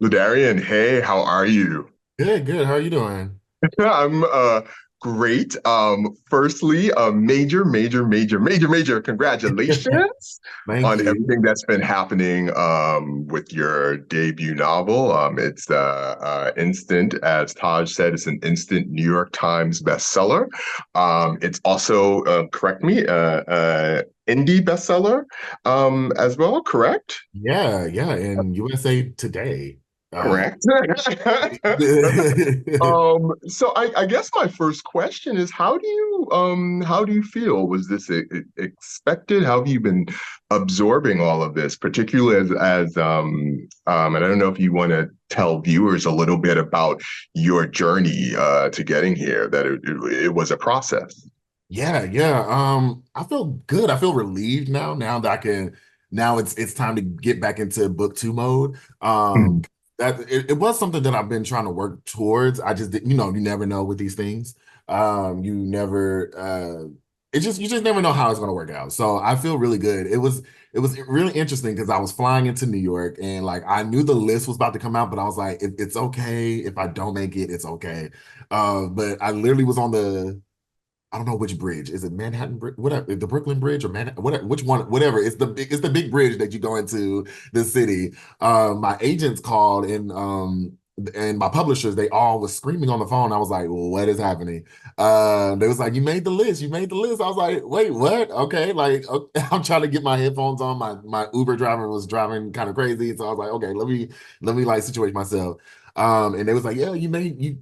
LaDarrion, hey, how are you? Good, good. How are you doing? I'm great. Firstly, major congratulations Thank on you. everything that's been happening with your debut novel. It's instant, as Taj said, it's an instant New York Times bestseller. It's also, correct me, indie bestseller as well, correct? Yeah, yeah. And USA Today. Uh, Correct. So I guess my first question is how do you feel? Was this expected? How have you been absorbing all of this, particularly and I don't know if you want to tell viewers a little bit about your journey to getting here, that it was a process. yeah, yeah. I feel good. I feel relieved now that now it's time to get back into book two mode. Mhm. That it was something that I've been trying to work towards. I just didn't, you never know with these things. You never you just never know how it's gonna work out. So I feel really good. It was really interesting because I was flying into New York and like I knew the list was about to come out, but I was like, it's okay if I don't make it, it's okay. But I literally was on I don't know which bridge. Is it Manhattan Bridge? Whatever, the Brooklyn Bridge or Manhattan, whatever, which one, whatever. It's the big bridge that you go into the city. My agents called and my publishers, they all was screaming on the phone. I was like, well, what is happening? They was like, you made the list, you made the list. I was like, wait, what? Okay, like okay. I'm trying to get my headphones on. My Uber driver was driving kind of crazy. So I was like, okay, let me like situate myself. And they was like, yeah, you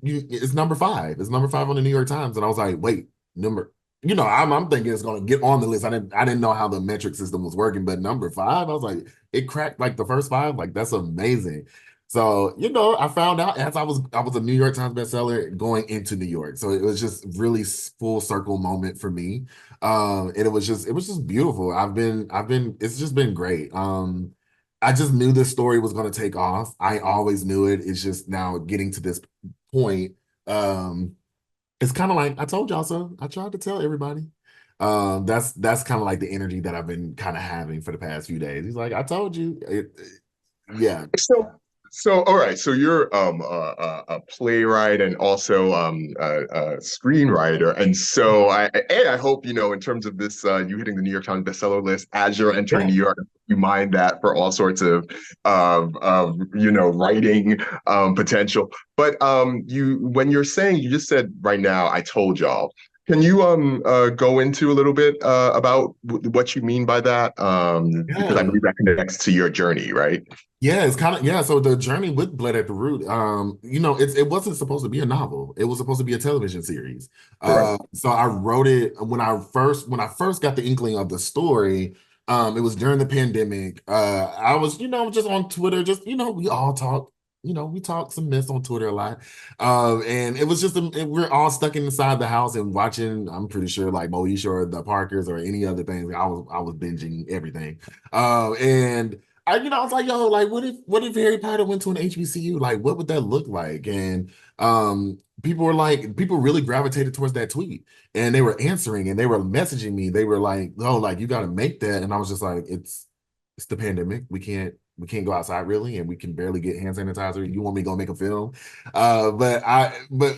it's number five. It's number five on the New York Times. And I was like, wait number I'm thinking it's going to get on the list. I didn't know how the metric system was working, but number five, I was like, it cracked like the first five. Like that's amazing. So I found out as I was a New York Times bestseller going into New York. So it was just really full circle moment for me. And it was just beautiful. It's just been great. I just knew this story was going to take off. I always knew it. It's just now getting to this point. It's kind of like I told y'all so. I tried to tell everybody. That's kind of like the energy that I've been kind of having for the past few days. He's like, I told you. Yeah. So, so all right. So you're a playwright and also a screenwriter, and I hope in terms of this you hitting the New York Times bestseller list as you're entering Yeah. New York, you mind that for all sorts of writing potential. But you when you're saying you just said right now, I told y'all. Can you go into a little bit about what you mean by that? Because I Yeah. believe that connects to your journey, right? Yeah, it's kind of yeah. So the journey with Blood at the Root, it wasn't supposed to be a novel. It was supposed to be a television series. Correct. So I wrote it when I first got the inkling of the story. It was during the pandemic. I was just on Twitter, just we all talk. We talk some mess on Twitter a lot. And it was just we're all stuck inside the house and watching. I'm pretty sure like Moesha or the Parkers or any other things. I was binging everything. And I was like, yo, like, what if Harry Potter went to an HBCU? Like, what would that look like? And people really gravitated towards that tweet, and they were answering, and they were messaging me. They were like, oh, like you got to make that, and I was just like, it's the pandemic. We can't go outside really, and we can barely get hand sanitizer. You want me to go make a film? But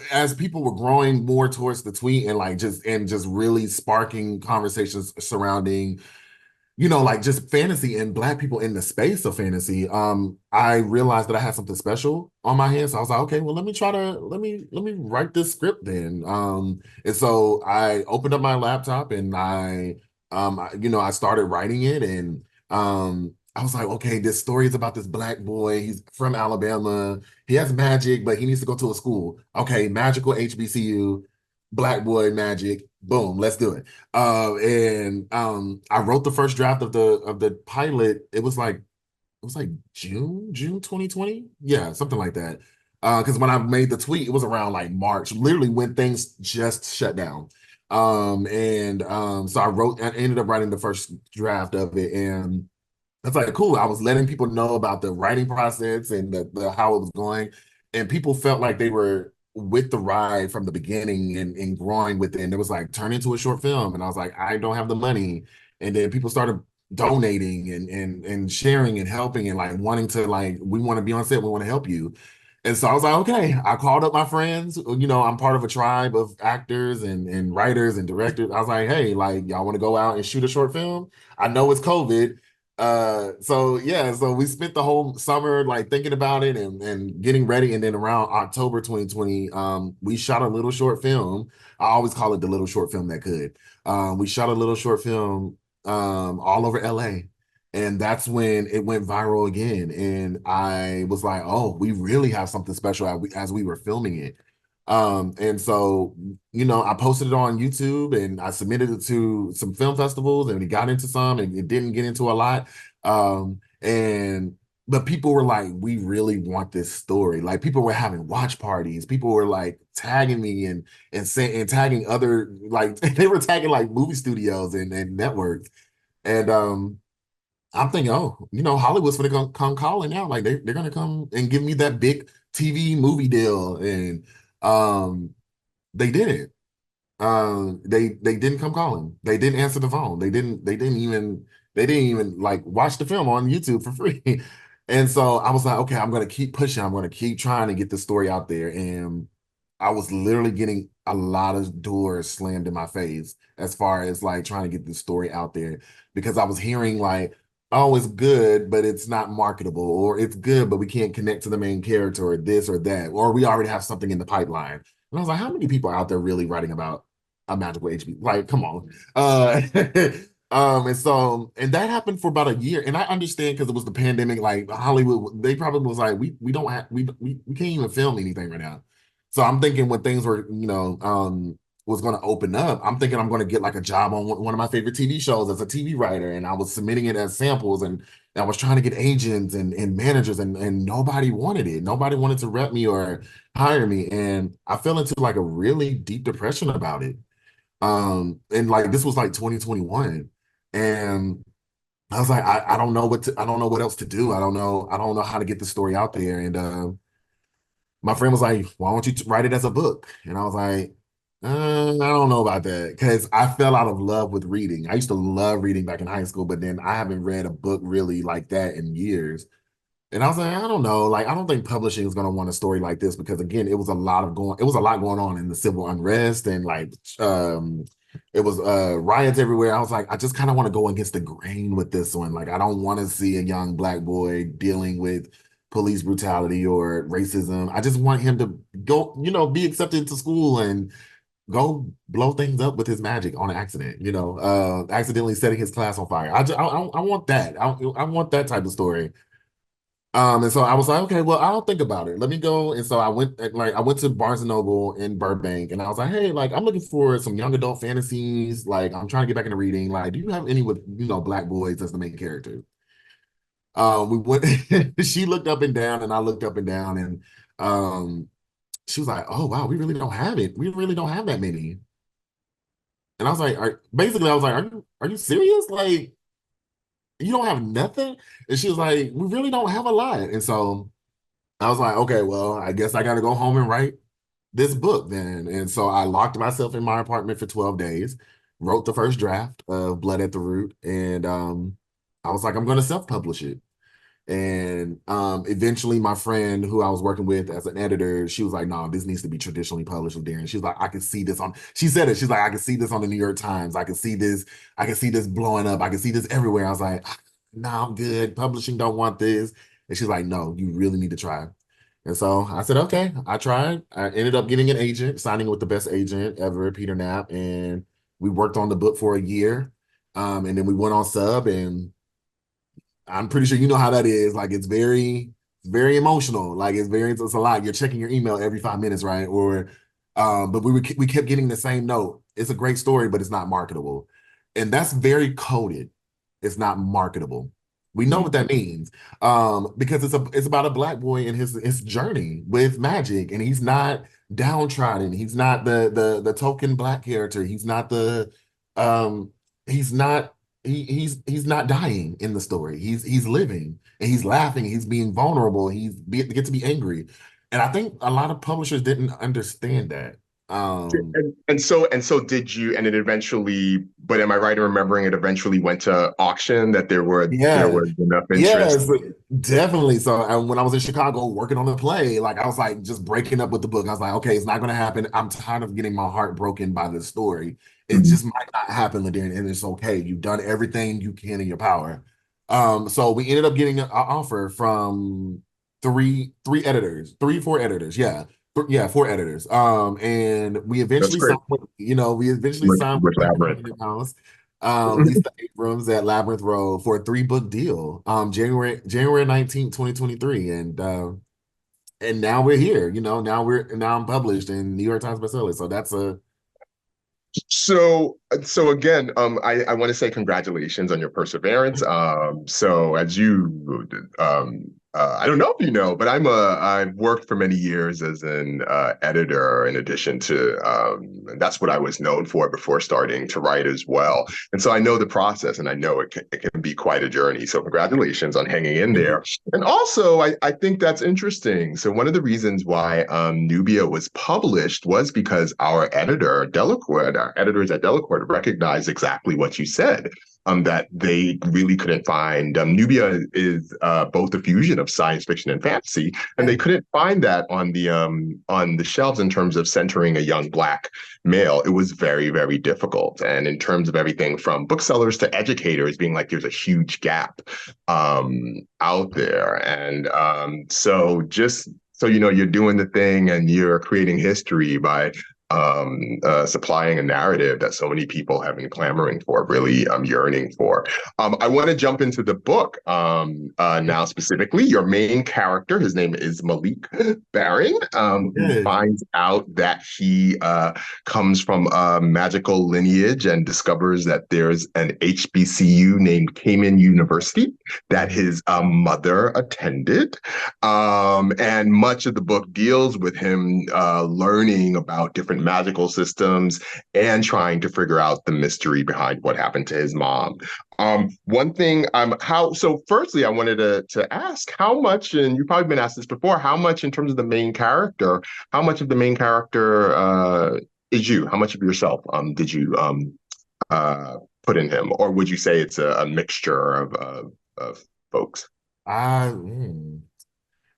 as people were growing more towards the tweet and like just really sparking conversations surrounding like just fantasy and black people in the space of fantasy, I realized that I had something special on my hands. So I was like, okay, well, let me write this script then. And so I opened up my laptop and I started writing it and I was like, okay, this story is about this black boy. He's from Alabama. He has magic, but he needs to go to a school. Okay, magical HBCU, black boy magic. Boom, let's do it. And I wrote the first draft of the pilot. It was like June 2020. Yeah, something like that. Because when I made the tweet, it was around like March, literally when things just shut down. And so I ended up writing the first draft of it, and that's like cool. I was letting people know about the writing process and the how it was going, and people felt like they were with the ride from the beginning and growing with it. And it was like turn into a short film, and I was like, I don't have the money. And then people started donating and sharing and helping and like wanting to like we want to be on set, we want to help you. And so I was like, okay. I called up my friends. I'm part of a tribe of actors and writers and directors. I was like, hey, like y'all want to go out and shoot a short film? I know it's COVID. So yeah, so we spent the whole summer like thinking about it and getting ready. And then around October 2020, we shot a little short film. I always call it the little short film that could. We shot a little short film all over LA. And that's when it went viral again. And I was like, oh, we really have something special as we were filming it. And so, I posted it on YouTube and I submitted it to some film festivals and it got into some and it didn't get into a lot. And but people were like, we really want this story. Like people were having watch parties. People were like tagging me and saying and tagging other like they were tagging like movie studios and networks. And I'm thinking, oh, Hollywood's gonna come calling now. Like they're gonna come and give me that big TV movie deal. And um they didn't. They didn't come calling. They didn't answer the phone. They didn't even like watch the film on YouTube for free. And so I was like, okay, I'm gonna keep pushing. I'm gonna keep trying to get the story out there. And I was literally getting a lot of doors slammed in my face as far as like trying to get the story out there because I was hearing like, oh, it's good, but it's not marketable, or it's good, but we can't connect to the main character, or this or that, or we already have something in the pipeline. And I was like, how many people are out there really writing about a magical HB? Like, come on. And that happened for about a year. And I understand because it was the pandemic, like Hollywood, they probably was like, we don't have we can't even film anything right now. So I'm thinking when things were, was going to open up, I'm thinking I'm going to get like a job on one of my favorite TV shows as a TV writer. And I was submitting it as samples and I was trying to get agents and managers and nobody wanted it. Nobody wanted to rep me or hire me. And I fell into like a really deep depression about it. And like this was like 2021. And I was like, I don't know I don't know what else to do. I don't know how to get the story out there. And my friend was like, why don't you write it as a book? And I was like, I don't know about that because I fell out of love with reading. I used to love reading back in high school, but then I haven't read a book really like that in years. And I was like, I don't know. Like, I don't think publishing is going to want a story like this because again, it was a lot going on in the civil unrest and like, it was riots everywhere. I was like, I just kind of want to go against the grain with this one. Like, I don't want to see a young black boy dealing with police brutality or racism. I just want him to go, be accepted into school and go blow things up with his magic on accident, accidentally setting his class on fire. I want that. I want that type of story. And so I was like, okay, well, I'll think about it. Let me go. And so I went to Barnes and Noble in Burbank and I was like, hey, like I'm looking for some young adult fantasies. Like I'm trying to get back into reading. Like, do you have any with, black boys as the main character? We went, she looked up and down and I looked up and down and she was like, oh wow, we really don't have it. We really don't have that many. And I was like, basically I was like, are you serious? Like, you don't have nothing? And she was like, we really don't have a lot. And so I was like, okay, well, I guess I got to go home and write this book then. And so I locked myself in my apartment for 12 days, wrote the first draft of Blood at the Root, and I was like, I'm going to self-publish it. And eventually my friend who I was working with as an editor, she was like, no, this needs to be traditionally published with Darren. She's like, I can see this on, she said it. She's like, I can see this on the New York Times. I can see this blowing up. I can see this everywhere. I was like, no, I'm good. Publishing don't want this. And she's like, no, you really need to try. And so I said, okay, I tried. I ended up getting an agent, signing with the best agent ever, Peter Knapp. And we worked on the book for a year. And then we went on sub and I'm pretty sure you know how that is. Like very emotional. Like it's a lot. You're checking your email every 5 minutes, right? Or, but we kept getting the same note. It's a great story, but it's not marketable, and that's very coded. It's not marketable. We know what that means, because it's about a black boy and his journey with magic, and he's not downtrodden. He's not the token black character. He's not um, he's not he's not dying in the story. He's living and he's laughing. He's being vulnerable. Get to be angry, and I think a lot of publishers didn't understand that. And so did you, and it eventually, but am I right in remembering it eventually went to auction, that there Yeah, was enough interest? yes, definitely. So when I was in Chicago working on the play, like I was like just breaking up with the book. I was like, okay, it's not going to happen. I'm tired of getting my heart broken by this story. It Mhm. just might not happen, LaDarrion, and it's okay. You've done everything you can in your power. So we ended up getting an offer from three editors, four editors. Yeah. Yeah, four editors. And we That's eventually great. signed we eventually signed With with Labyrinth. Independent House, Lisa Abrams at Labyrinth Road for a three-book deal, January 19th, 2023. And now we're here, now I'm published in New York Times bestseller. So that's a So again, I want to say congratulations on your perseverance. So as you, I don't know if you know, but I've worked for many years as an editor in addition to, and that's what I was known for before starting to write as well. And so I know the process, and I know it can be quite a journey. So congratulations on hanging in thank you. there. And also, I think that's interesting. So one of the reasons why Nubia was published was because our editors at Delacorte recognized exactly what you said. That they really couldn't find. Nubia is both a fusion of science fiction and fantasy, and Yeah. they couldn't find that on the shelves in terms of centering a young black male. It was very, very difficult, and in terms of everything from booksellers to educators being like, there's a huge gap out there. And so just so you know, you're doing the thing and you're creating history by supplying a narrative that so many people have been clamoring for, really yearning for. I want to jump into the book now specifically. Your main character, his name is Malik Baring. We Yes. find out that he comes from a magical lineage and discovers that there's an HBCU named Cayman University that his mother attended. And much of the book deals with him learning about different magical systems and trying to figure out the mystery behind what happened to his mom. One thing, so firstly, I wanted to ask how much, and you've probably been asked this before, how much in terms of the main character, how much of the main character is you? How much of yourself did you uh, put in him? Or would you say it's a mixture of folks? I, mm,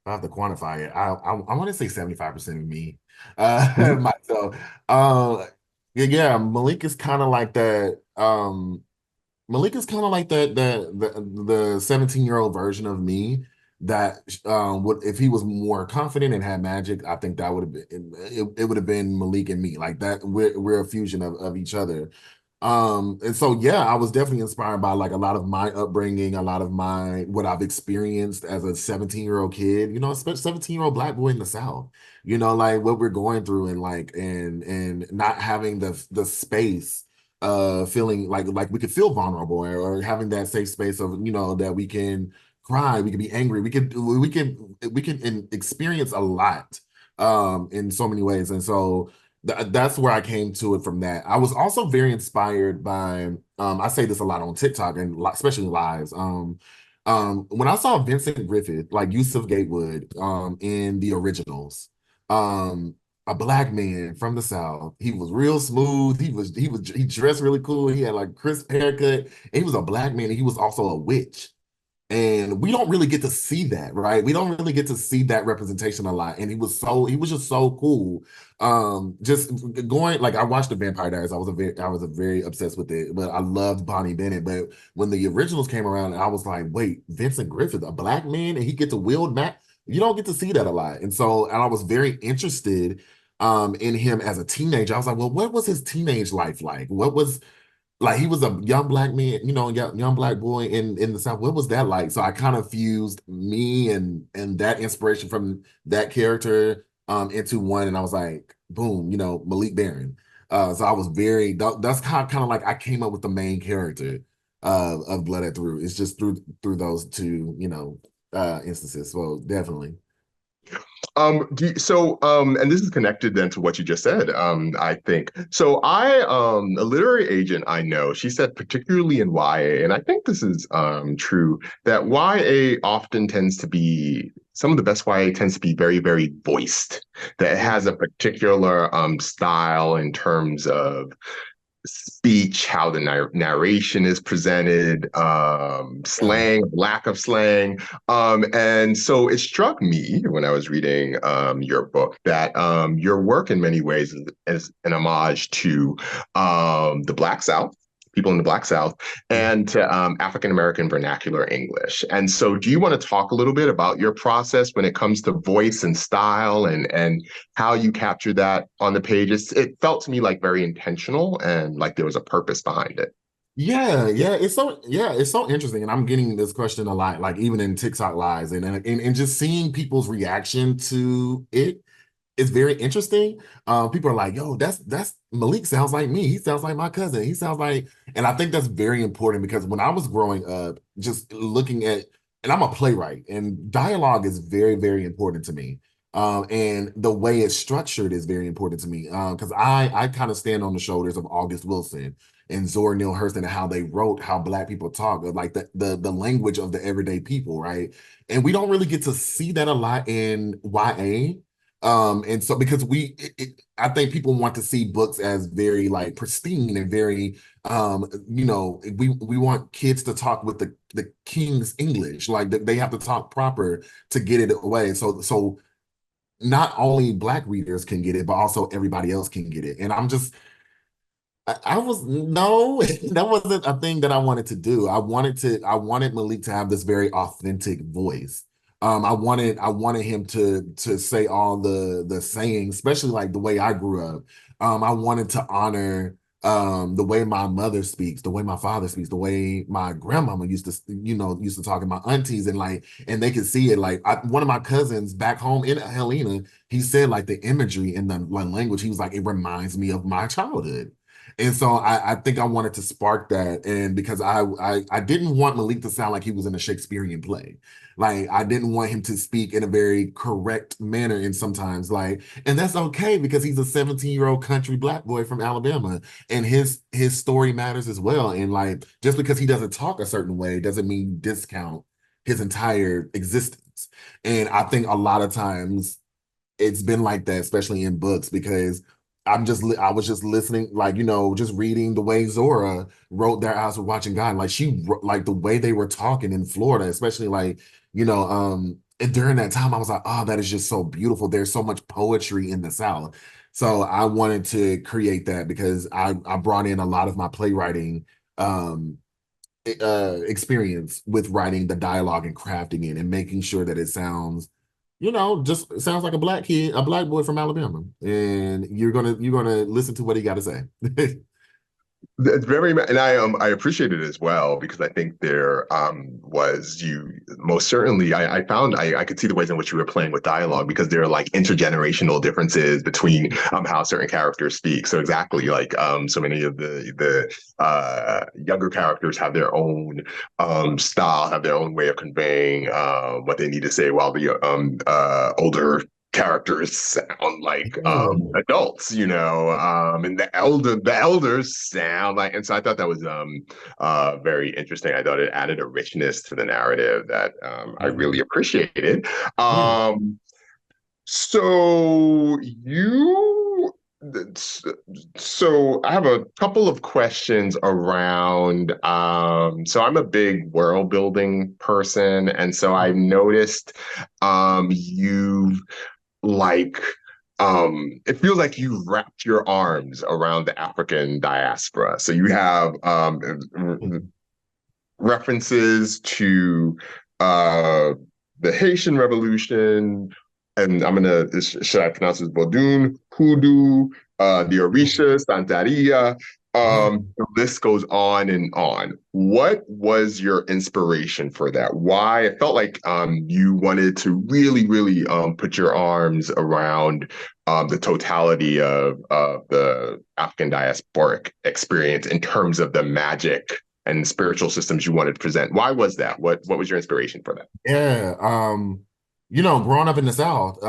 I have to quantify it. I want to say 75% of me, Mhm. myself. Yeah, yeah, Malik is kind of like that. Malik is kind of like the 17-year-old version of me that would, if he was more confident and had magic, I think that would have been it would have been Malik and me. Like that, we're a fusion of each other. And so yeah, I was definitely inspired by like a lot of my upbringing, a lot of my what I've experienced as a 17-year-old kid, especially 17-year-old black boy in the South, like what we're going through and like and not having the space feeling like we could feel vulnerable or having that safe space of that we can cry, we can be angry, we can experience a lot in so many ways. And so that's where I came to it from that. I was also very inspired by I say this a lot on TikTok and especially lives. When I saw Vincent Griffith, like Yusuf Gatewood, in the originals, um, a black man from the South. He was real smooth. He dressed really cool. He had like crisp haircut. And he was a black man, and he was also a witch. And we don't really get to see that, right? We don't really get to see that representation a lot. And he was just so cool. Just going like I watched the Vampire Diaries. I was a very obsessed with it, but I loved Bonnie Bennett. But when the originals came around, I was like, wait, Vincent Griffith, a black man, and he get to wield Matt. You don't get to see that a lot. And I was very interested in him as a teenager. I was like, well, what was his teenage life like? What was like he was a young black man, young black boy in the South. What was that like? So I kind of fused me and that inspiration from that character into one, and I was like, boom, Malik Barron. So I was that's kind of like I came up with the main character of Blood at the Root. It's just through those two, instances. So definitely. And this is connected then to what you just said. I think so. A literary agent I know, she said particularly in YA, and I think this is true that YA often tends to be some of the best YA tends to be very, very voiced. That it has a particular style in terms of speech, how the narration is presented, Yeah. slang, lack of slang. And so it struck me when I was reading your book that your work in many ways is an homage to the Black South. People in the Black South and to African American vernacular English. And so, do you want to talk a little bit about your process when it comes to voice and style and how you captured that on the pages? It felt to me like very intentional and like there was a purpose behind it. It's so interesting. And I'm getting this question a lot, like even in TikTok lives and just seeing people's reaction to it is very interesting. People are like, yo, that's Malik sounds like me. He sounds like my cousin. He sounds like, and I think that's very important because when I was growing up, just looking at, and I'm a playwright, and dialogue is very, very important to me. And the way it's structured is very important to me. Because I kind of stand on the shoulders of August Wilson and Zora Neale Hurston and how they wrote how Black people talk, like the language of the everyday people, right? And we don't really get to see that a lot in YA. And so because I think people want to see books as very like pristine and very, we want kids to talk with the King's English, like they have to talk proper to get it away. So not only Black readers can get it, but also everybody else can get it. And I was no, that wasn't a thing that I wanted to do. I wanted Malik to have this very authentic voice. I wanted him to say all the sayings, especially like the way I grew up. I wanted to honor the way my mother speaks, the way my father speaks, the way my grandmama used to talk, and my aunties, and like, and they could see it. Like one of my cousins back home in Helena, he said like the imagery in the like, language, he was like, it reminds me of my childhood. And so I think I wanted to spark that. And because I didn't want Malik to sound like he was in a Shakespearean play. Like I didn't want him to speak in a very correct manner. And sometimes like, and that's okay because he's a 17-year-old country Black boy from Alabama. And his story matters as well. And like just because he doesn't talk a certain way doesn't mean discount his entire existence. And I think a lot of times it's been like that, especially in books, because I was just listening, like, just reading the way Zora wrote Their Eyes Were Watching God. Like like the way they were talking in Florida, especially like, and during that time, I was like, oh, that is just so beautiful. There's so much poetry in the South. So I wanted to create that because I brought in a lot of my playwriting um experience with writing the dialogue and crafting it and making sure that it sounds just sounds like a Black kid, a Black boy from Alabama, and you're gonna listen to what he got to say. It's very, and I appreciate it as well because I think there was you most certainly I found I could see the ways in which you were playing with dialogue because there are like intergenerational differences between how certain characters speak. So exactly like so many of the younger characters have their own style, have their own way of conveying what they need to say, while the older characters sound like Yeah. adults, and the elders sound like, and so I thought that was very interesting. I thought it added a richness to the narrative that I really appreciated. Yeah. Um, so you so I have a couple of questions around so I'm a big world building person, and so I noticed you've like it feels like you wrapped your arms around the African diaspora. So you have references to uh the Haitian Revolution, and should I pronounce this Bodun, Hoodoo, the Orisha, Santeria. Yeah. The list goes on and on. What was your inspiration for that? Why? It felt like you wanted to really, really put your arms around the totality of the African diasporic experience in terms of the magic and spiritual systems you wanted to present. Why was that? What was your inspiration for that? Yeah. Growing up in the South,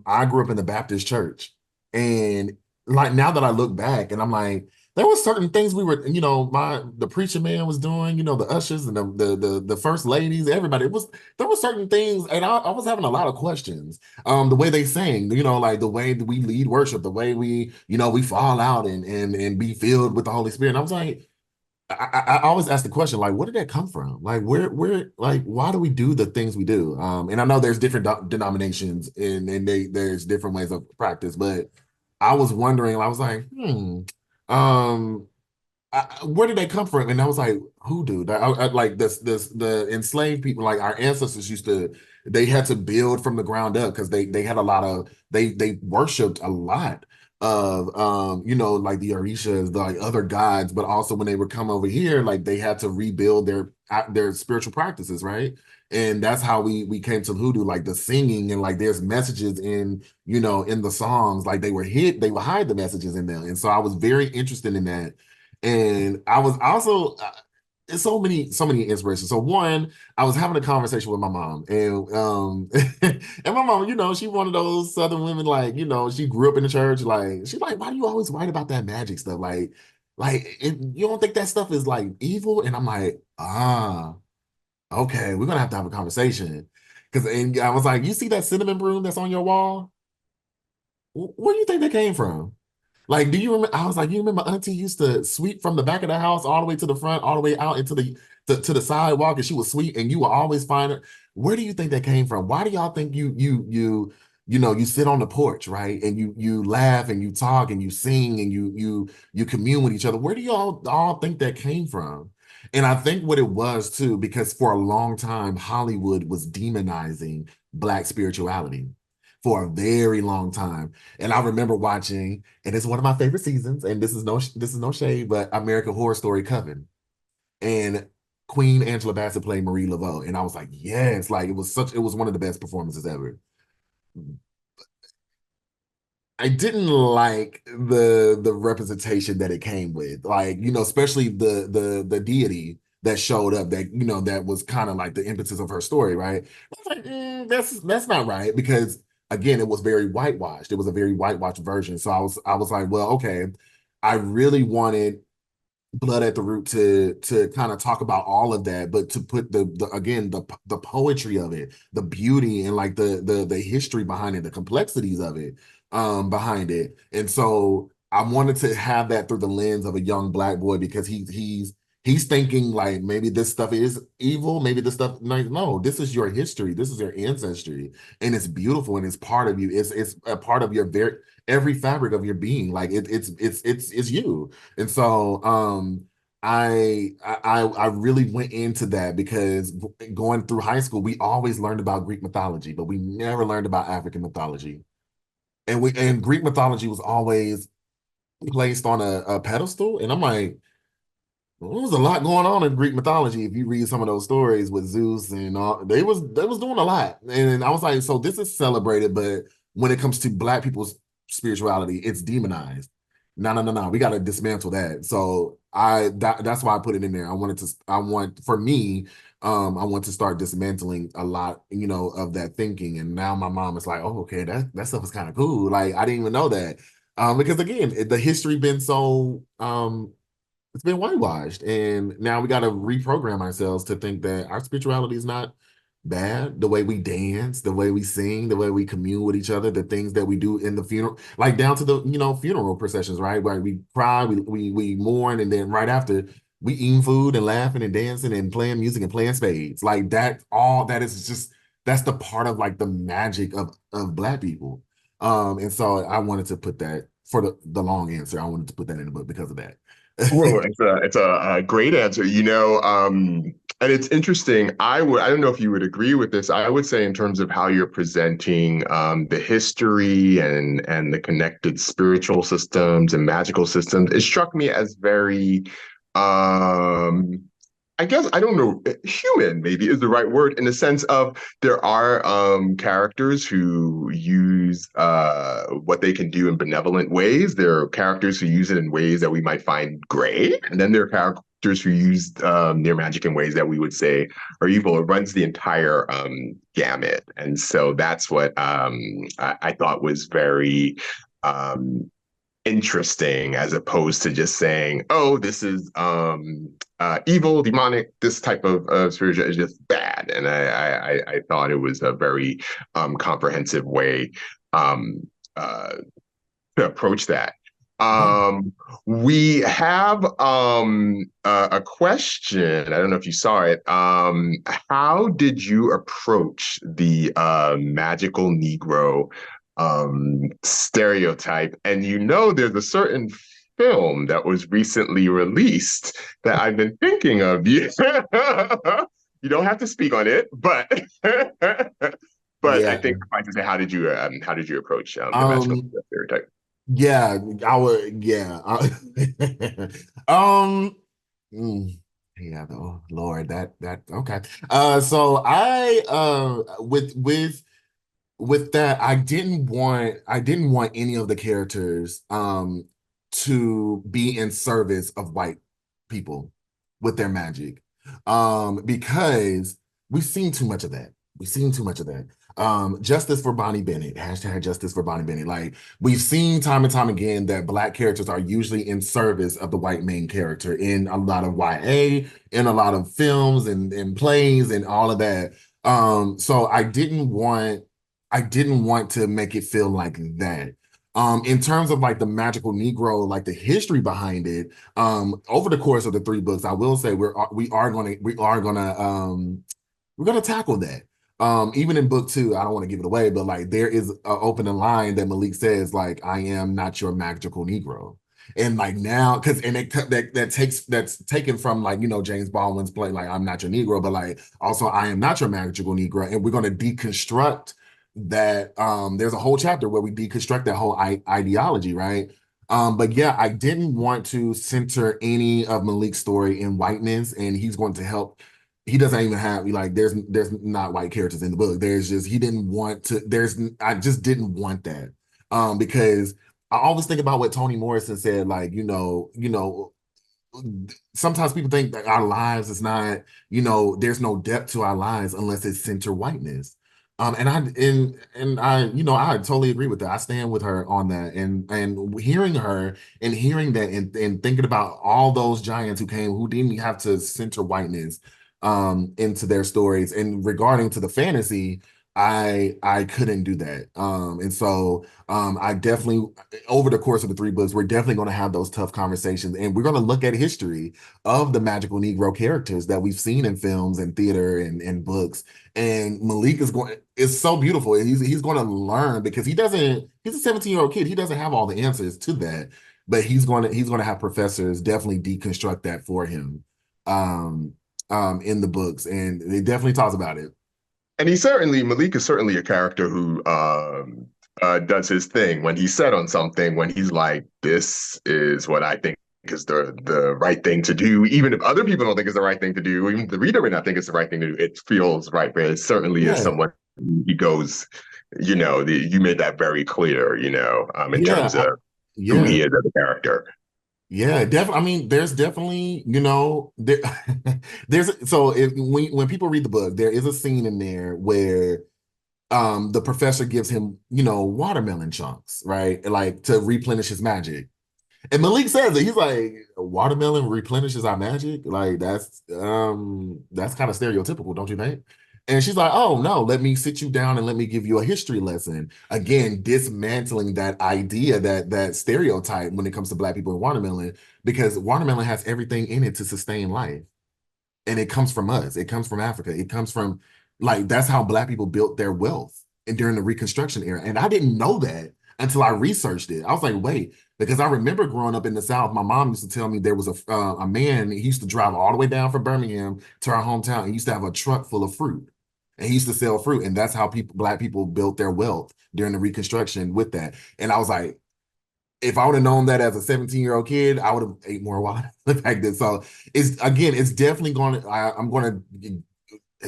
I grew up in the Baptist church. And like now that I look back and I'm like, there were certain things we were, the preacher man was doing, the ushers and the first ladies, everybody. There were certain things, and I was having a lot of questions. The way they sang, like the way that we lead worship, the way we fall out and be filled with the Holy Spirit. And I was like, I always ask the question, like, where did that come from? Like, like, why do we do the things we do? And I know there's different denominations and there's different ways of practice, but I was wondering, I was like, um, where did they come from? And I was like, hoodoo. Like the enslaved people, like our ancestors they had to build from the ground up because they had a lot of they worshipped a lot of like the Orishas, the like other gods, but also when they would come over here, like they had to rebuild their spiritual practices, right? And that's how we came to hoodoo, like the singing and like there's messages in the songs, like they would hide the messages in them. And so I was very interested in that. And I was also so many inspirations. So one, I was having a conversation with my mom, and and my mom, she one of those Southern women, like she grew up in the church. Like she's like, why do you always write about that magic stuff? You don't think that stuff is like evil? And I'm like, okay, we're gonna have a conversation. And I was like, you see that cinnamon broom that's on your wall? Where do you think that came from? Like, do you remember? I was like, you remember Auntie used to sweep from the back of the house all the way to the front, all the way out into to the sidewalk, and she would sweep, and you would always find her. Where do you think that came from? Why do y'all think you sit on the porch, right? And you laugh and you talk and you sing and you commune with each other. Where do y'all all think that came from? And I think what it was too, because for a long time, Hollywood was demonizing Black spirituality for a very long time. And I remember watching, and it's one of my favorite seasons, and this is no shade, but American Horror Story Coven. And Queen Angela Bassett played Marie Laveau. And I was like, yes, like it was one of the best performances ever. I didn't like the representation that it came with, like especially the deity that showed up that that was kind of like the impetus of her story, right? I was like, that's not right because again, it was very whitewashed. It was a very whitewashed version. So I was like, well, okay, I really wanted Blood at the Root to kind of talk about all of that, but to put the again the poetry of it, the beauty and like the history behind it, the complexities of it behind it. And so I wanted to have that through the lens of a young Black boy because he's thinking like maybe this stuff is evil, maybe this stuff like no, this is your history, this is your ancestry, and it's beautiful and it's part of you. It's a part of your every fabric of your being. Like it's you. And so I really went into that because going through high school, we always learned about Greek mythology, but we never learned about African mythology. And Greek mythology was always placed on a pedestal. And I'm like, well, there was a lot going on in Greek mythology. If you read some of those stories with Zeus and all, they was doing a lot. And I was like, so this is celebrated, but when it comes to Black people's spirituality, it's demonized. No, no, no, no. We got to dismantle that. So that's why I put it in there. For me, I want to start dismantling a lot, of that thinking. And now my mom is like, oh, okay, that stuff is kind of cool. Like I didn't even know that. Because again, the history been so it's been whitewashed, and now we got to reprogram ourselves to think that our spirituality is not bad. The way we dance, the way we sing, the way we commune with each other, the things that we do in the funeral, like down to the funeral processions, right? Where we cry, we mourn, and then right after we eating food and laughing and dancing and playing music and playing spades. Like that, all that is just that's the part of like the magic of Black people. And so I wanted to put that for the long answer. I wanted to put that in the book because of that. Well, it's a great answer, and it's interesting. I don't know if you would agree with this. I would say in terms of how you're presenting the history and the connected spiritual systems and magical systems, it struck me as very um I guess I don't know, human maybe is the right word in the sense of there are characters who use what they can do in benevolent ways. There are characters who use it in ways that we might find gray, and then there are characters who use their magic in ways that we would say are evil. It runs the entire gamut, and so that's what I thought was very um, interesting as opposed to just saying, oh, this is evil, demonic, this type of spiritual is just bad. And I thought it was a very comprehensive way um, uh, to approach that. Yeah. Um, we have a question. I don't know if you saw it. How did you approach the magical Negro stereotype? And you know, there's a certain film that was recently released that I've been thinking of. You, you don't have to speak on it, but but I Yeah. think suffice to say, how did you approach the magical Um, stereotype? yeah, I would, yeah. Um, mm, yeah, oh Lord, that okay. So with that, I didn't want any of the characters to be in service of white people with their magic. Because we've seen too much of that. We've seen too much of that. Justice for Bonnie Bennett, hashtag justice for Bonnie Bennett. Like we've seen time and time again that black characters are usually in service of the white main character in a lot of YA, in a lot of films and plays and all of that. So I didn't want to make it feel like that. In terms of like the magical Negro, like the history behind it, over the course of the three books, I will say we're gonna tackle that. Even in book two, I don't want to give it away, but like there is an opening line that Malik says, like, "I am not your magical Negro." And like now, because and it that's taken from like James Baldwin's play, like I'm not your Negro, but like also I am not your magical Negro, and we're gonna deconstruct that. There's a whole chapter where we deconstruct that whole ideology, right? But yeah, I didn't want to center any of Malik's story in whiteness, and he's going to help. He doesn't even have like there's not white characters in the book. There's just he didn't want to. I just didn't want that. Because I always think about what Toni Morrison said, like, sometimes people think that our lives is not, there's no depth to our lives unless it's center whiteness. I totally agree with that. I stand with her on that. And hearing her and hearing that and thinking about all those giants who came who didn't have to center whiteness into their stories. And regarding to the fantasy, I couldn't do that. And so I definitely over the course of the three books, we're definitely going to have those tough conversations, and we're going to look at history of the magical Negro characters that we've seen in films and theater and books. And Malik is so beautiful. He's going to learn because he's a 17-year-old kid. He doesn't have all the answers to that, but he's going to have professors definitely deconstruct that for him in the books, and it definitely talks about it. And Malik is certainly a character who does his thing when he's set on something, when he's like, this is what I think is the right thing to do, even if other people don't think it's the right thing to do, even if the reader may not think it's the right thing to do, it feels right. But it certainly is Yeah, someone he goes, you made that very clear, in yeah, terms of who yeah. he is as a character. Yeah, definitely. I mean, there's definitely, there's so when people read the book, there is a scene in there where the professor gives him, watermelon chunks, right? Like to replenish his magic. And Malik says it. He's like, watermelon replenishes our magic. Like that's kind of stereotypical, don't you think? And she's like, oh no, let me sit you down and let me give you a history lesson. Again, dismantling that idea, that stereotype when it comes to black people and watermelon, because watermelon has everything in it to sustain life. And it comes from us. It comes from Africa. It comes from like that's how black people built their wealth and during the Reconstruction era. And I didn't know that until I researched it. I was like, wait, because I remember growing up in the South, my mom used to tell me there was a man. He used to drive all the way down from Birmingham to our hometown. He used to have a truck full of fruit, and he used to sell fruit, and that's how black people built their wealth during the Reconstruction with that. And I was like, if I would have known that as a 17-year-old kid, I would have ate more water back then. So it's definitely going to, I'm going to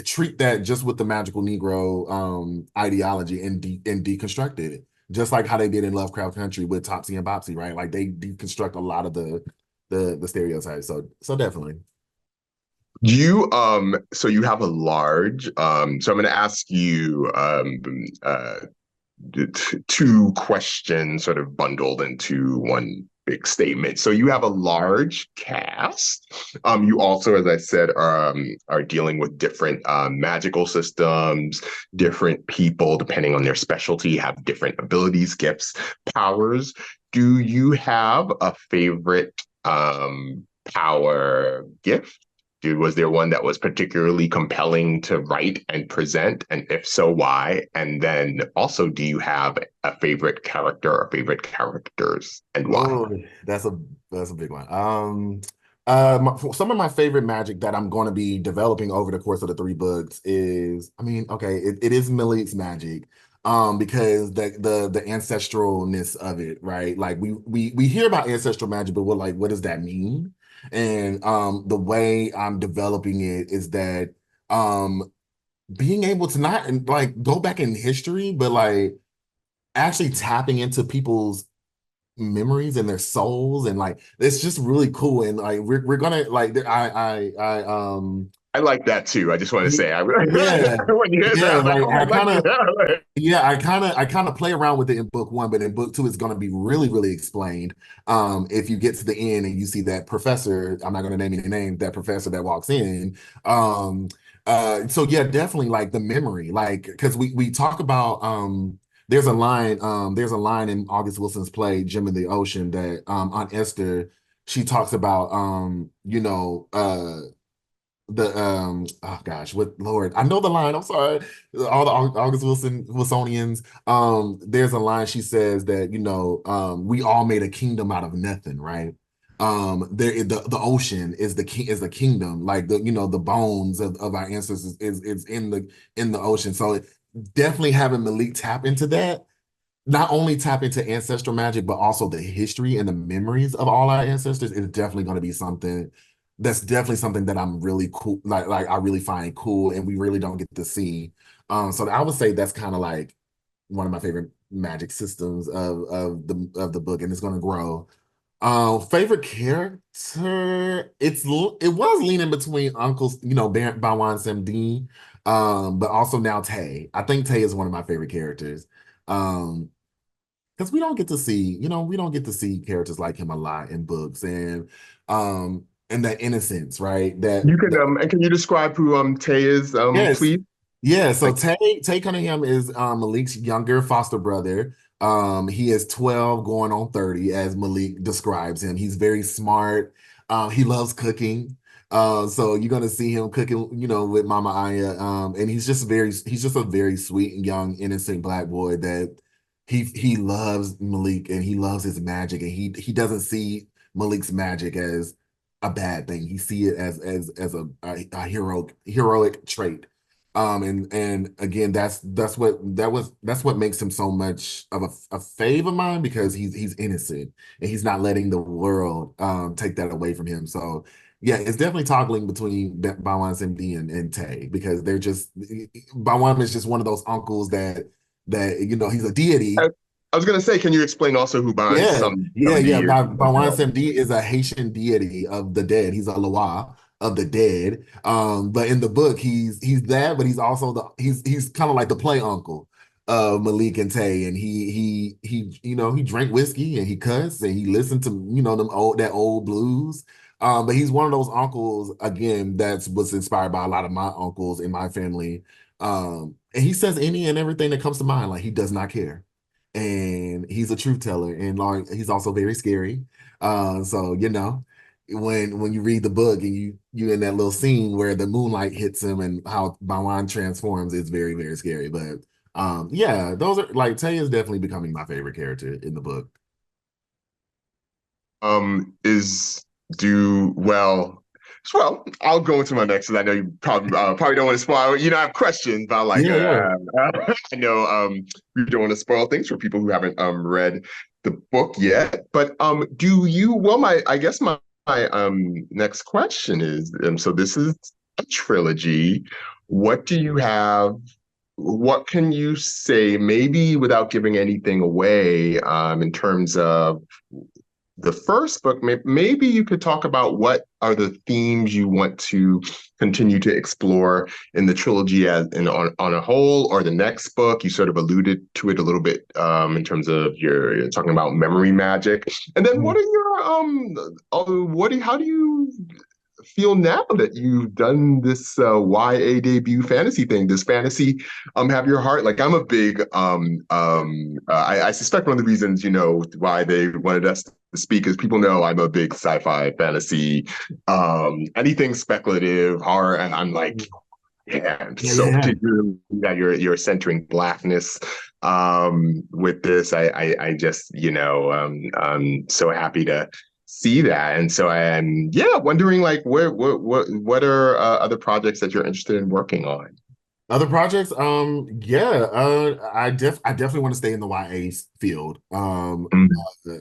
treat that just with the magical Negro ideology and deconstruct it. Just like how they did in Lovecraft Country with Topsy and Bopsy, right? Like they deconstruct a lot of the stereotypes. So definitely. So you have a large, so I'm going to ask you two questions sort of bundled into one big statement. So you have a large cast. You also, as I said, are dealing with different magical systems, different people, depending on their specialty, have different abilities, gifts, powers. Do you have a favorite power gift? Was there one that was particularly compelling to write and present? And if so, why? And then also, do you have a favorite character or favorite characters and why? Oh, that's a that's a big one. Some of my favorite magic that I'm going to be developing over the course of the three books is, I mean, okay, it is Malik's magic, because the ancestralness of it, right? Like we hear about ancestral magic, but what does that mean? And the way I'm developing it is that being able to not like go back in history, but like actually tapping into people's memories and their souls, and like it's just really cool. And like we're gonna like I like that too. I just want to say, yeah, when you said, yeah, I was like, like oh, I like that. yeah, I kind of play around with it in book one, but in book two, it's going to be really, really explained. If you get to the end and you see that professor, I'm not going to name any name, that professor that walks in. Um, so yeah, definitely like the memory, like because we talk about there's a line in August Wilson's play Gem in the Ocean that Aunt Esther, she talks about the oh gosh, what Lord, I know the line. I'm sorry, all the August Wilsonians. There's a line she says that we all made a kingdom out of nothing, right? There the ocean is the kingdom, like the bones of our ancestors is in the ocean. So definitely having Malik tap into that, not only tap into ancestral magic, but also the history and the memories of all our ancestors is definitely going to be something that's definitely something that I'm really cool, like I really find cool, and we really don't get to see. So I would say that's kind of like one of my favorite magic systems of the book, and it's going to grow. Favorite character? It was leaning between Uncles, Bawan Samdi, but also now Tay. I think Tay is one of my favorite characters. Um, because we don't get to see characters like him a lot in books, and that innocence, right? You can and can you describe who Tay is, Yes. please? Yeah, so Like, Tay Cunningham is Malik's younger foster brother. He is 12 going on 30, as Malik describes him. He's very smart. He loves cooking. So you're gonna see him cooking, with Mama Aya. And he's just a very sweet and young, innocent black boy that he loves Malik, and he loves his magic, and he doesn't see Malik's magic as a bad thing. He see it as a heroic trait. And again, that's what makes him so much of a fave of mine, because he's innocent, and he's not letting the world take that away from him. So yeah, it's definitely toggling between Bawan Simdi and Tay, because they're just Bawan is just one of those uncles that he's a deity. I was gonna say, can you explain also who Ban Yeah, yeah, some yeah. D is as Bawan well? Samdi is a Haitian deity of the dead. He's a Loa of the dead. But in the book, he's that, but he's also he's kind of like the play uncle of Malik and Tay, and he drank whiskey and he cussed and he listened to that old blues. But he's one of those uncles again that's was inspired by a lot of my uncles in my family. And he says any and everything that comes to mind, like he does not care, and he's a truth teller, and like he's also very scary. So when you read the book and you in that little scene where the moonlight hits him and how Bawan transforms, it's very, very scary. But yeah, those are like Tay is definitely becoming my favorite character in the book. Is do well. Well, I'll go into my next, and I know you probably don't want to spoil. I have questions about like Yeah, yeah. I know you don't want to spoil things for people who haven't read the book yet. But do you? Well, my I guess my next question is so this is a trilogy. What do you have? What can you say, maybe without giving anything away, in terms of the first book, maybe you could talk about what are the themes you want to continue to explore in the trilogy as on a whole, or the next book. You sort of alluded to it a little bit in terms of you're talking about memory magic. And then what are your how do you feel now that you've done this YA debut fantasy thing? Does fantasy have your heart? Like I'm a big I suspect one of the reasons, why they wanted us to speak is people know I'm a big sci-fi fantasy, anything speculative, horror, and I'm like, yeah, Yeah, so yeah, particularly that you're centering blackness with this. I just, I'm so happy to see that. And so I'm, yeah, wondering like what are other projects that you're interested in working on? other projects, yeah, I definitely want to stay in the YA field. Mm. Uh,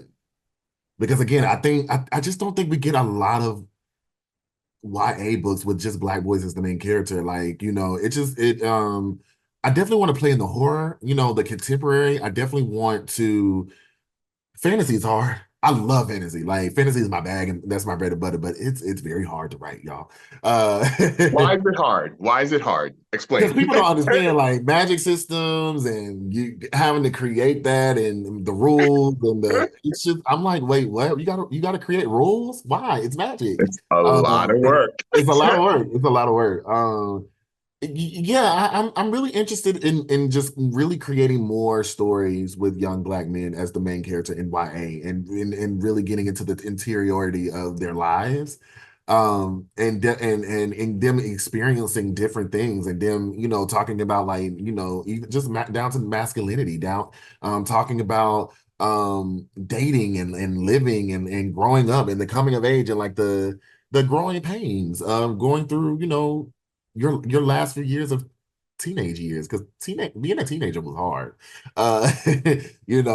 because again, I just don't think we get a lot of YA books with just black boys as the main character. Like, I definitely want to play in the horror, the contemporary. I definitely want to fantasy is hard. I love fantasy. Like fantasy is my bag, and that's my bread and butter. But it's very hard to write, y'all. Uh, Why is it hard? Why is it hard? because Explain. people don't understand like magic systems and you having to create that and the rules and the it's just I'm like, wait, what? You gotta create rules? Why? It's magic. It's a lot of It- work. it's a lot of work. It's a lot of work. Yeah, I'm really interested in just really creating more stories with young black men as the main character in YA and really getting into the interiority of their lives, and them experiencing different things and them talking about like even just down to masculinity down, talking about dating and living and growing up and the coming of age and like the growing pains of going through your last few years of teenage years because being a teenager was hard, uh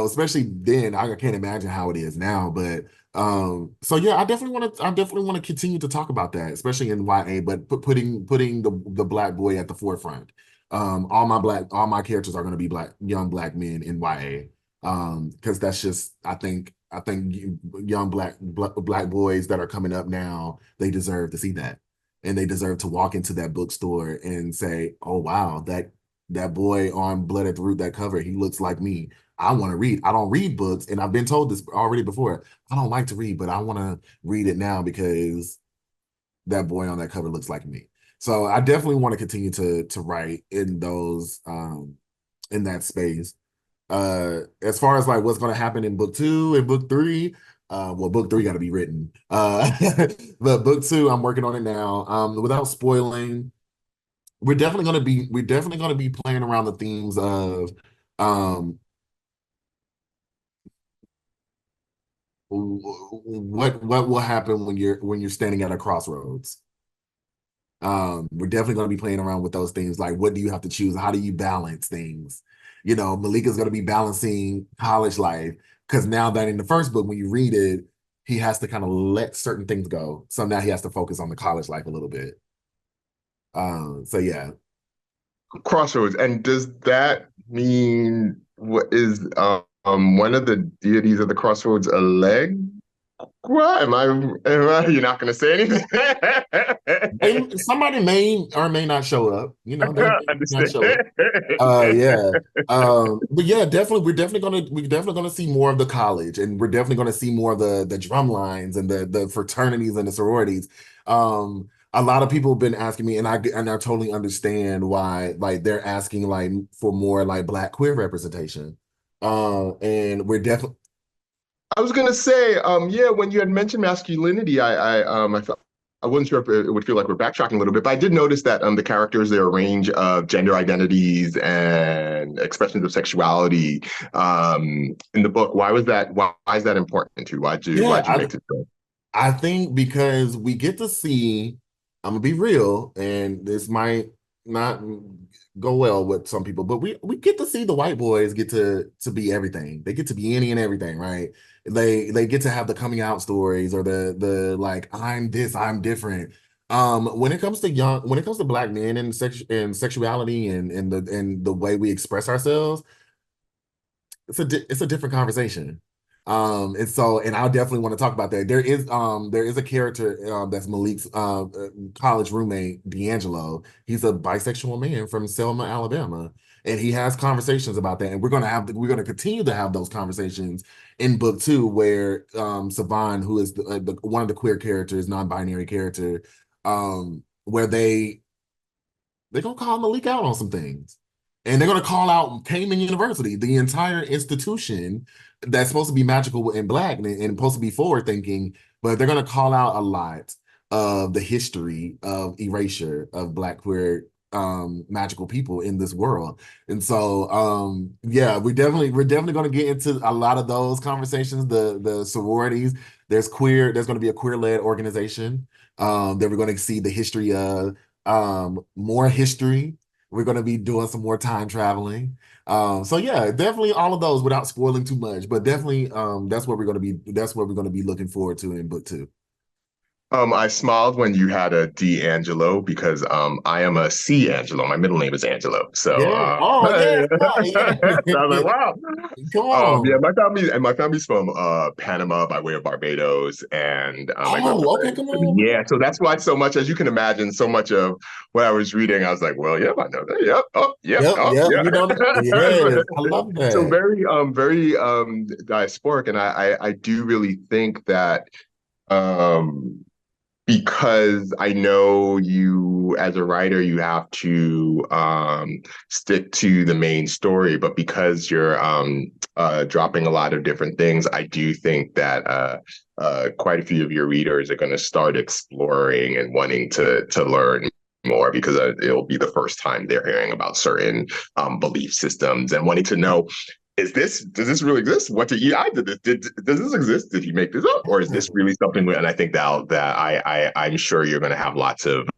especially then. I can't imagine how it is now, but so yeah, I definitely want to continue to talk about that, especially in YA, but putting the black boy at the forefront. All my characters are going to be young black men in YA, because that's just I think young black boys that are coming up now, they deserve to see that, and they deserve to walk into that bookstore and say, "Oh wow, that boy on Blood at the Root, that cover, he looks like me. I want to read. I don't read books, and I've been told this already before. I don't like to read, but I want to read it now because that boy on that cover looks like me." So I definitely want to continue to write in those in that space. As far as like what's going to happen in book two and book three, well, book three got to be written. But book two, I'm working on it now. Without spoiling, we're definitely going to be playing around the themes of um what will happen when you're standing at a crossroads. We're definitely going to be playing around with those things. Like, what do you have to choose? How do you balance things? Malika's going to be balancing college life because now that in the first book, when you read it, he has to kind of let certain things go. So now he has to focus on the college life a little bit. So yeah. Crossroads. And does that mean what is one of the deities of the crossroads a leg? What you're not going to say anything? Somebody may or may not show up. They may not Understand. show up. Yeah. But yeah, definitely we're definitely gonna see more of the college, and we're definitely gonna see more of the drum lines and the fraternities and the sororities. A lot of people have been asking me, and I totally understand why, like they're asking like for more like black queer representation. And we're definitely I was gonna say, yeah, when you had mentioned masculinity, I felt I wasn't sure if it would feel like we're backtracking a little bit, but I did notice that the characters, there are a range of gender identities and expressions of sexuality in the book. Why is that important to you? yeah, Why'd you make it so? I think because we get to see, I'm gonna be real, and this might not go well with some people, but we get to see the white boys get to be everything. They get to be any and everything, right? They get to have the coming out stories or the like, I'm this, I'm different. When it comes to black men and sexuality and the way we express ourselves, it's a different conversation. And I'll definitely want to talk about that. There is a character that's Malik's college roommate, D'Angelo. He's a bisexual man from Selma, Alabama, and he has conversations about that. And we're gonna continue to have those conversations in book two, where Savan, who is one of the queer characters, non-binary character, where they're gonna call Malik out on some things. And they're gonna call out Cayman University, the entire institution that's supposed to be magical and black and supposed to be forward thinking, but they're gonna call out a lot of the history of erasure of black queer magical people in this world. And so yeah, we're definitely gonna get into a lot of those conversations, the sororities. There's gonna be a queer-led organization that we're gonna see the history of, more history. We're going to be doing some more time traveling. So yeah, definitely all of those without spoiling too much, but definitely that's what we're going to be looking forward to in book two. I smiled when you had a D'Angelo because I am a C Angelo. My middle name is Angelo. So Yeah. Oh yeah. Yeah. so I was like, wow. Come Yeah, on. my family's from Panama by way of Barbados, and I grew up Oh, okay. Come in on. yeah. So that's why so much, as you can imagine, so much of what I was reading, I was like, well, yep, I know that. Yep, oh, yep, Yep. oh, Yep. You know that. yeah. Yes. I love So that. very diasporic, and I do really think that um because I know you, as a writer, you have to stick to the main story, but because you're dropping a lot of different things, I do think that quite a few of your readers are going to start exploring and wanting to learn more because it'll be the first time they're hearing about certain belief systems and wanting to know, does this really exist? What did EI did this? Does this exist? Did he make this up, or is this really something? And I think I'm sure you're going to have lots of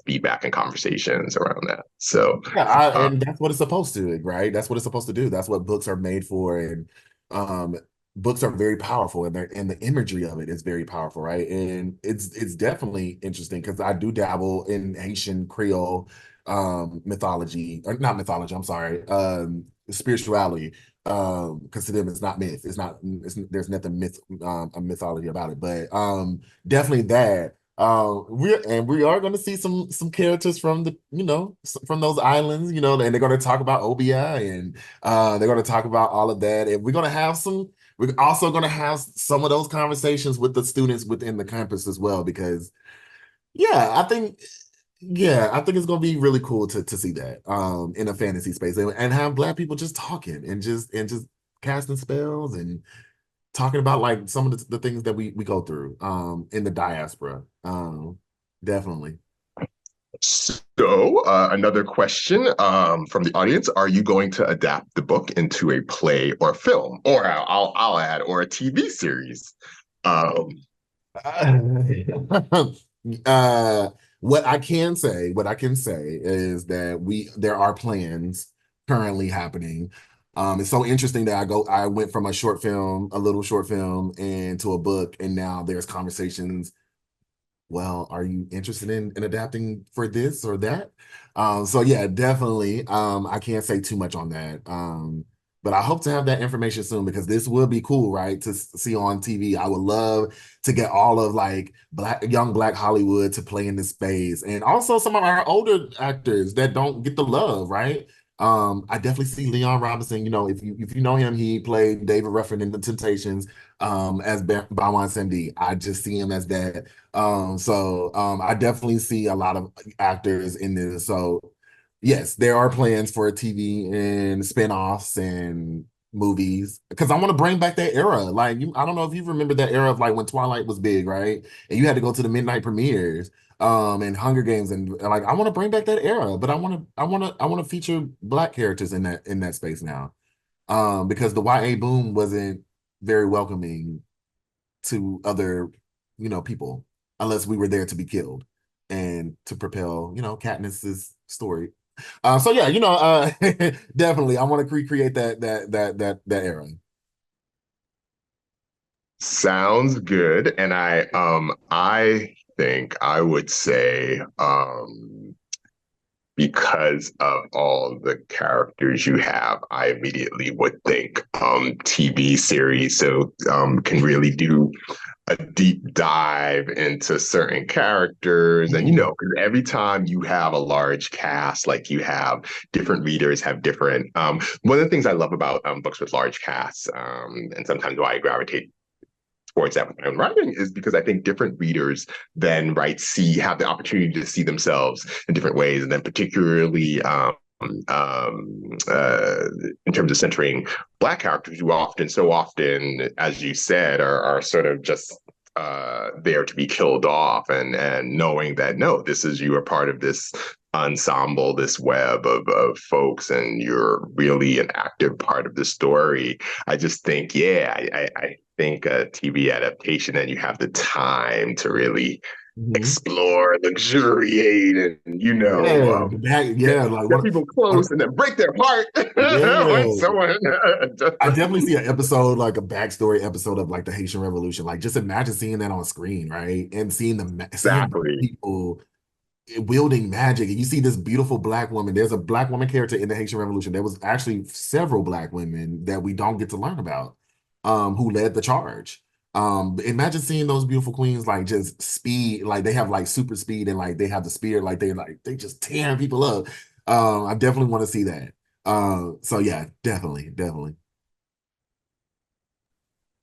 feedback and conversations around that. So Yeah, and that's what it's supposed to, right? That's what it's supposed to do. That's what books are made for, and um, books are very powerful, and the imagery of it is very powerful, right? And it's definitely interesting because I do dabble in Haitian Creole mythology, or not mythology. I'm sorry, spirituality. Because to them it's not myth. There's nothing a mythology about it, but definitely that. We are going to see some characters from from those islands, and they're going to talk about OBI, and they're going to talk about all of that, and we're also going to have some of those conversations with the students within the campus as well, because yeah, I think it's going to be really cool to see that in a fantasy space, and have black people just talking and just casting spells and talking about like some of the things that we go through in the diaspora. Definitely. so another question from the audience: are you going to adapt the book into a play or film, or I'll add, or a TV series? Um, uh what I can say is that there are plans currently happening. It's so interesting that I went from a little short film, into a book, and now there's conversations. Well, are you interested in adapting for this or that? So yeah, definitely. I can't say too much on that. But I hope to have that information soon, because this would be cool, right? To see on TV. I would love to get all of like young black Hollywood to play in this space. And also some of our older actors that don't get the love, right? I definitely see Leon Robinson. If you know him, he played David Ruffin in The Temptations as Bawan Semdi. I just see him as that. I definitely see a lot of actors in this. So yes, there are plans for TV and spinoffs and movies, because I want to bring back that era. Like I don't know if you remember that era of like when Twilight was big, right? And you had to go to the midnight premieres, and Hunger Games, and like I want to bring back that era, but I want to feature black characters in that space now. Because the YA boom wasn't very welcoming to other, people, unless we were there to be killed and to propel, Katniss's story. So yeah, definitely, I want to recreate that era. Sounds good. And I think I would say because of all the characters you have, I immediately would think TV series. So can really do a deep dive into certain characters. And, Mm. every time you have a large cast, like you have different readers have different, one of the things I love about books with large casts, and sometimes why I gravitate towards that with my own writing is because I think different readers then have the opportunity to see themselves in different ways, and then particularly in terms of centering Black characters who so often, as you said, are sort of just there to be killed off, and knowing that no, you are part of this ensemble, this web of folks, and you're really an active part of the story. I just think, yeah, I think a TV adaptation, and you have the time to really Mhm. explore, luxuriate, and Yeah, get, yeah, like get what? people close and then break their heart when Yeah, someone I definitely see an episode like a backstory episode of like the Haitian Revolution. Like just imagine seeing that on screen, right? And seeing exactly. people wielding magic, and you see this beautiful Black woman. There's a Black woman character in the Haitian Revolution. There was actually several Black women that we don't get to learn about, who led the charge. Imagine seeing those beautiful queens like just speed, like they have like super speed, and like they have the spirit, they just tearing people up. I definitely want to see that. So yeah, definitely, definitely.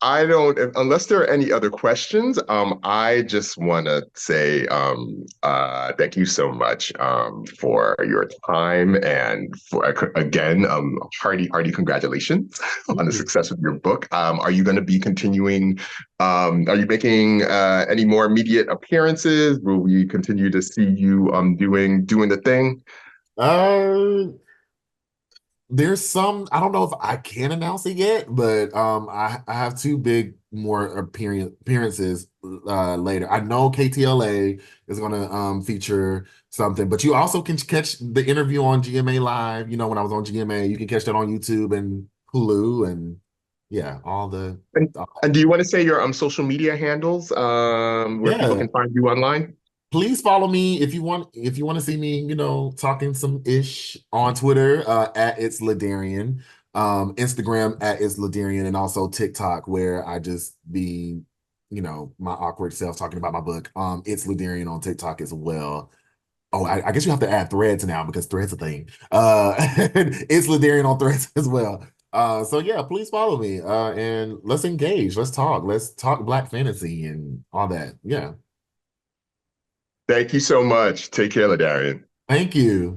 I don't, unless there are any other questions, I just want to say thank you so much for your time, and again, hearty congratulations on Thank the you. success of your book. Are you going to be continuing? Are you making any more immediate appearances? Will we continue to see you doing the thing? Uh, There's some, I don't know if I can announce it yet, but I have two big more appearances later. I know KTLA is gonna feature something, but you also can catch the interview on GMA Live. You know, when I was on GMA, you can catch that on YouTube and Hulu, and yeah, And, all- and do you want to say your social media handles where people yeah. can find you online? Please follow me if you want to see me, talking some ish on Twitter, at it's LaDarrion, Instagram at it's LaDarrion, and also TikTok where I just be, my awkward self talking about my book. It's LaDarrion on TikTok as well. Oh, I guess you have to add threads now because threads a thing. It's LaDarrion on threads as well. So yeah, please follow me. And let's engage. Let's talk. Let's talk Black fantasy and all that. Yeah. Thank you so much. Take care, LaDarrian. Thank you.